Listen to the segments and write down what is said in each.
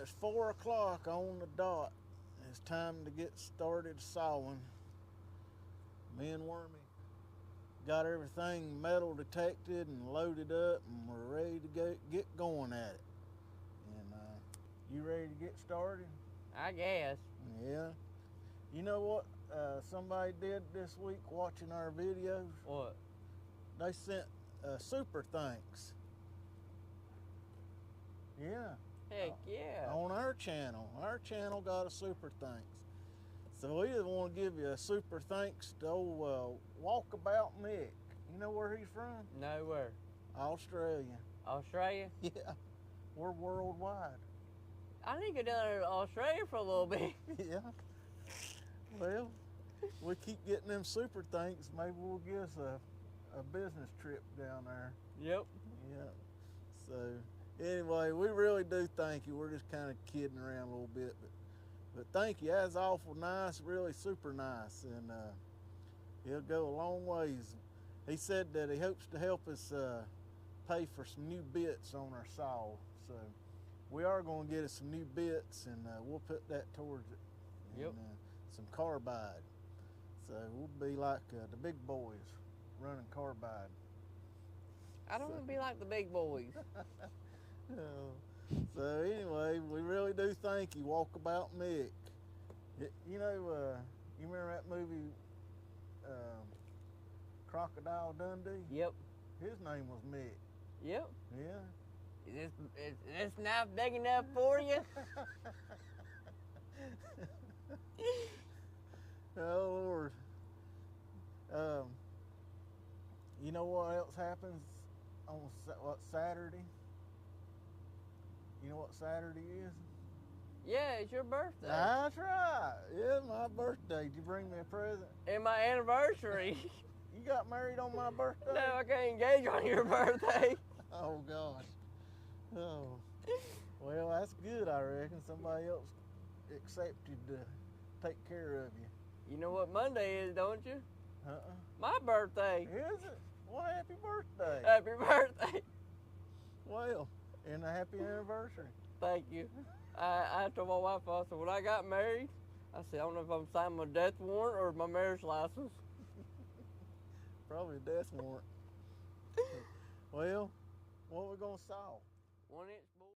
it's 4 o'clock on the dot. It's time to get started sawing. Me and Wormy got everything metal detected and loaded up, and we're ready to get going at it. And you ready to get started? I guess. Yeah. You know what somebody did this week watching our videos? What? They sent super thanks. Yeah. Heck yeah. On our channel. Our channel got a super thanks. So we just want to give you a super thanks to old Walkabout Mick. You know where he's from? Nowhere. Australia. Australia? Yeah. We're worldwide. I need to go down to Australia for a little bit. Yeah. Well, we keep getting them super thanks. Maybe we'll get us a business trip down there. Yep. Yeah. So anyway, we really do thank you. We're just kind of kidding around a little bit, but thank you. That's awful nice, really super nice, and he'll go a long ways. He said that he hopes to help us pay for some new bits on our saw. So we are going to get us some new bits, and we'll put that towards it. Yep. And, some carbide. So we'll be like the big boys running carbide. I don't want to be like the big boys. So anyway, we really do thank you, Walkabout Mick. You know, you remember that movie, Crocodile Dundee? Yep. His name was Mick. Yep. Yeah. Is this knife big enough for you? Oh Lord. You know what else happens on Saturday? You know what Saturday is? Yeah, it's your birthday. That's right. Yeah, my birthday. Did you bring me a present? And my anniversary. You got married on my birthday? No, I can't engage on your birthday. Oh gosh. Oh. Well, that's good, I reckon. Somebody else accepted to take care of you. You know what Monday is, don't you? My birthday. Is it? Well, happy birthday. Happy birthday. Well, and a happy anniversary. Thank you. I told my wife, I said, when I got married, I said, I don't know if I'm signing my death warrant or my marriage license. Probably a death warrant. Well, what are we going to saw? 1-inch board.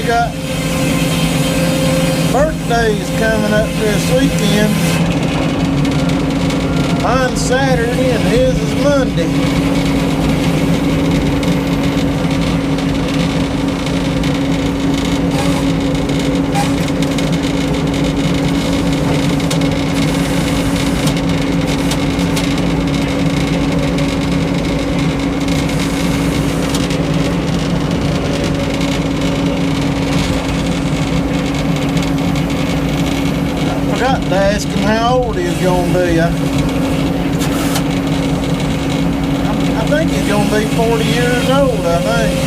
got birthdays coming up this weekend. Mine's Saturday and his is Monday. I forgot to ask him how old he's gonna be. I think he's gonna be 40 years old, I think.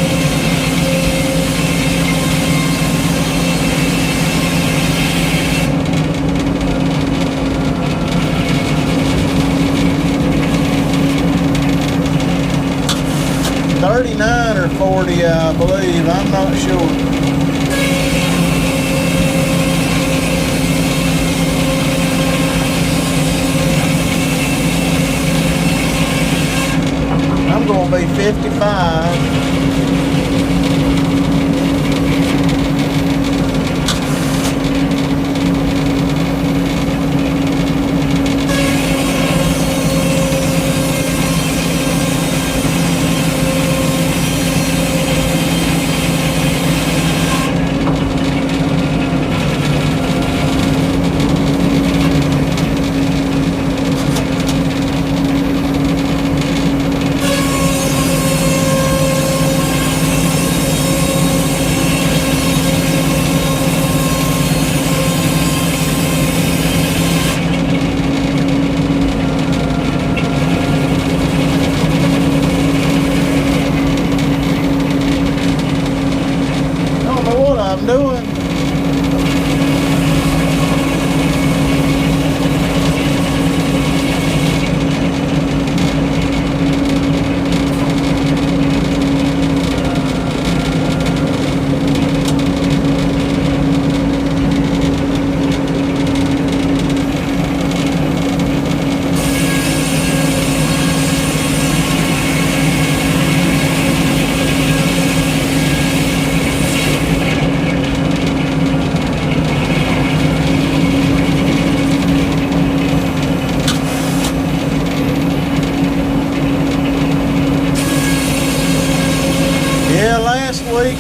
$39 or 40, I believe. I'm not sure. I'm gonna be 55. I'm doing.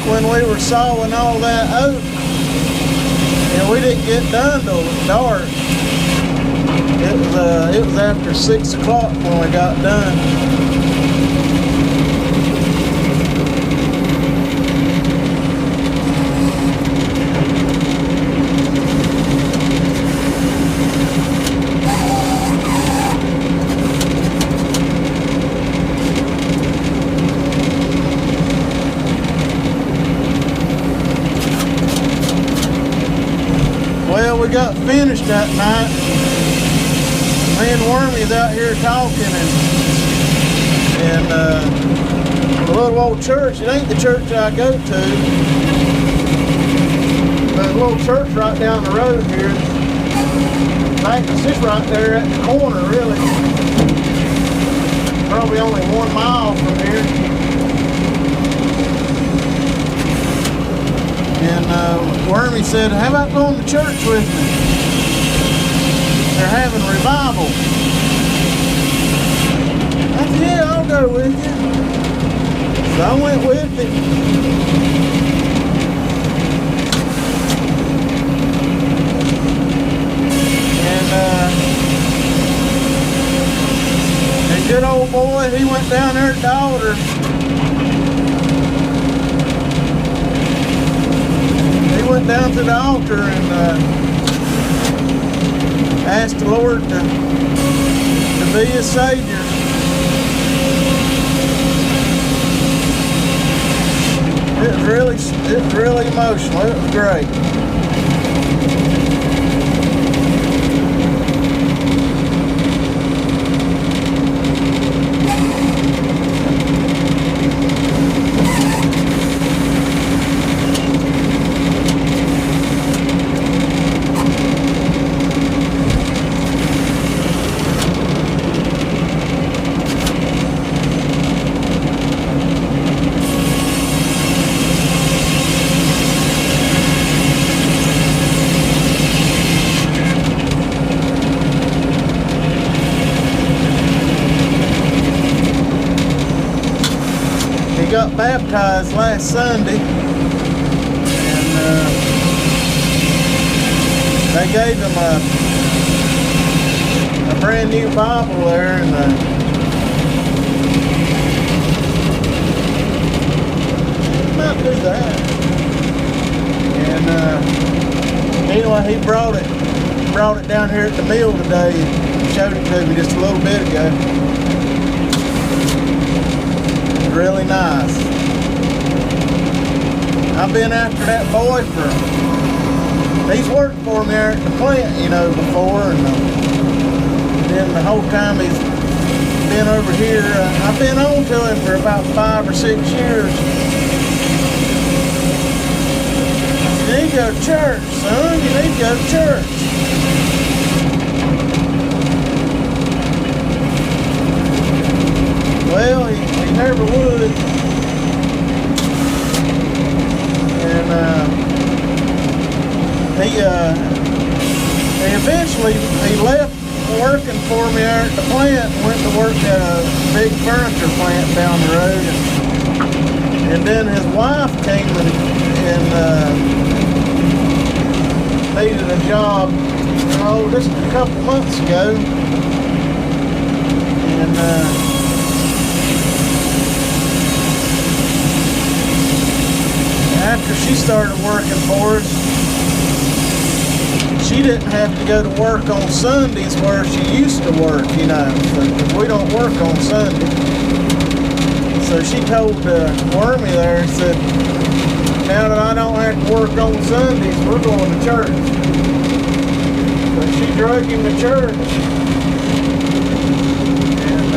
When we were sawing all that oak, and we didn't get done till it was dark. It was after 6 o'clock when we got done. Well, we got finished that night. Me and Wormy's out here talking, and the little old church, it ain't the church I go to, but a little church right down the road here. In fact, it's just right there at the corner, really. Probably only 1 mile from here. And Wormy said, how about going to church with me? They're having revival. I said, yeah, I'll go with you. So I went with him. And good old boy, he went down there at the altar. Went down to the altar and asked the Lord to be his Savior. It was really emotional. It was great. baptized last Sunday, and they gave him a brand new Bible there, and might do that. And anyway, he brought it down here at the mill today and showed it to me just a little bit ago. Really nice. I've been after that boy he's worked for me there at the plant, you know, before, and then the whole time he's been over here, I've been on to him for about 5 or 6 years. You need to go to church, son. You need to go to church. Well, he never would. And he eventually left working for me there at the plant and went to work at a big furniture plant down the road. And then his wife came and needed a job, just a couple months ago. And after she started working for us, she didn't have to go to work on Sundays where she used to work, you know, so we don't work on Sunday. So she told Wormy there, said, now that I don't have to work on Sundays, we're going to church. So she drug him to church. And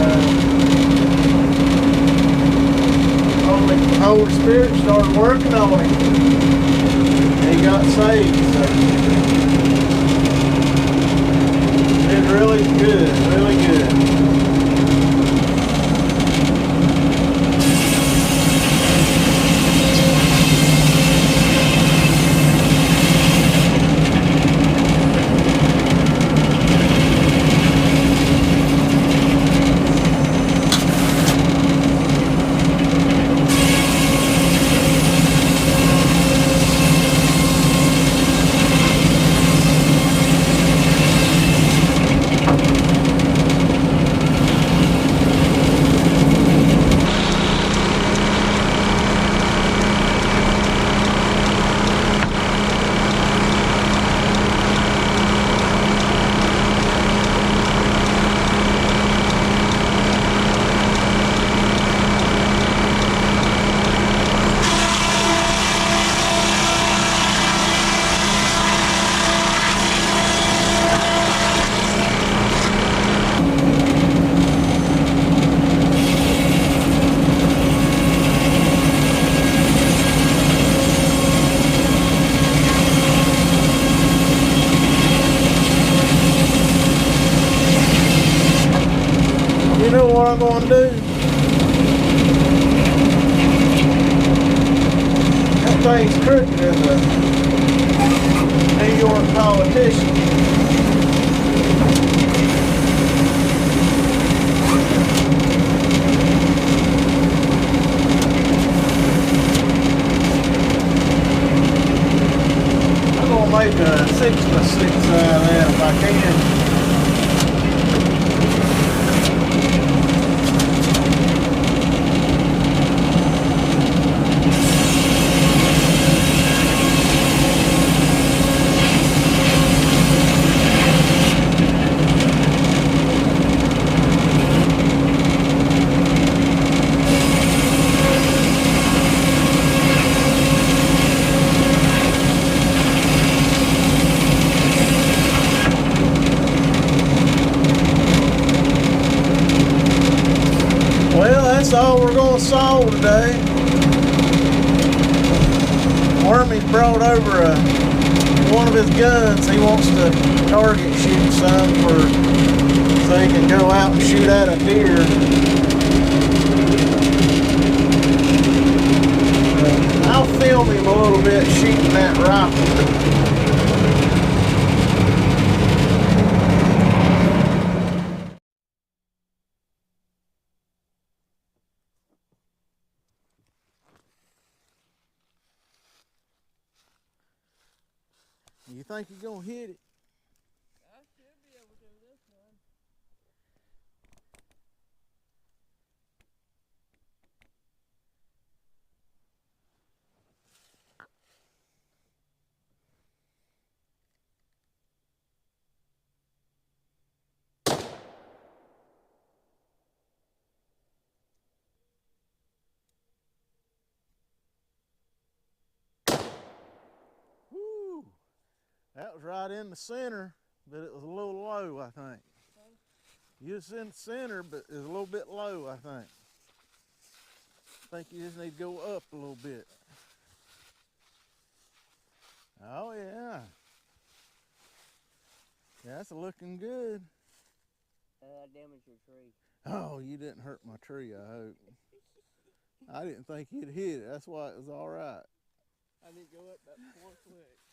the Holy Spirit started working on him. He got saved. So it's really good, really good. You know what I'm going to do? That thing's crooked as a New York politician. I'm going to make a 6x6 out of that if I can. That's all we're going to saw today. Wormy's brought over one of his guns. He wants to target shoot some so he can go out and shoot at a deer. I'll film him a little bit shooting that rifle. You think you're gonna hit it? I should be able to this one. Woo! That was right in the center, but it was a little low, I think. Okay. You was in the center, but it was a little bit low, I think. I think you just need to go up a little bit. Oh yeah. That's looking good. I damaged your tree. Oh, you didn't hurt my tree, I hope. I didn't think you'd hit it. That's why it was all right. I need to go up that 4 foot.